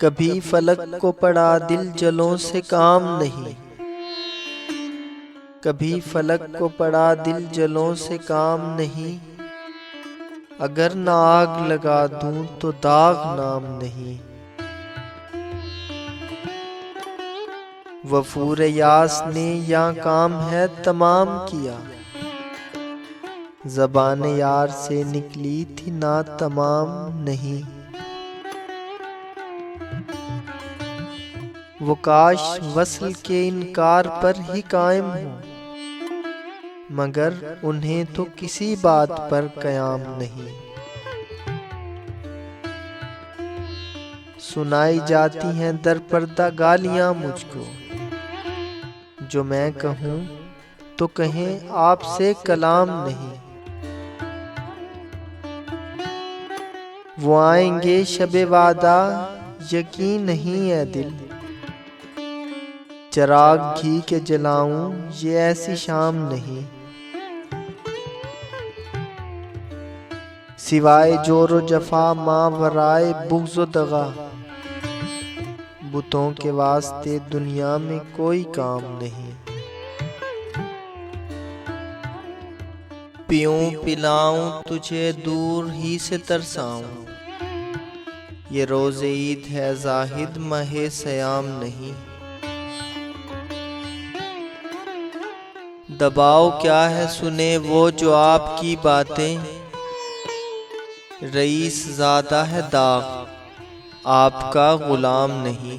کبھی فلک کو پڑا دل جلوں سے کام نہیں، کبھی فلک کو پڑا دل جلوں سے کام نہیں، اگر نہ آگ لگا دوں تو داغ نام نہیں۔ وفور یاس نے یہاں کام ہے تمام کیا، زبان یار سے نکلی تھی نا تمام نہیں۔ وہ کاش وصل کے انکار پر ہی قائم ہوں، مگر انہیں تو کسی بات پر قیام نہیں۔ سنائی جاتی ہیں در پردہ گالیاں مجھ کو، جو میں کہوں تو کہیں آپ سے کلام نہیں۔ وہ آئیں گے شب وعدہ یقین نہیں ہے دل، چراغ گھی کے جلاؤں یہ ایسی شام نہیں۔ سوائے جور و جفا ماورائے بغض و دغا، بتوں کے واسطے دنیا میں کوئی کام نہیں۔ پیوں پلاؤں تجھے دور ہی سے ترساؤں، یہ روز عید ہے زاہد ماہ صیام نہیں۔ دباؤ کیا ہے سنے وہ جو آپ کی باتیں، رئیس زادہ ہے داغ آپ کا غلام نہیں۔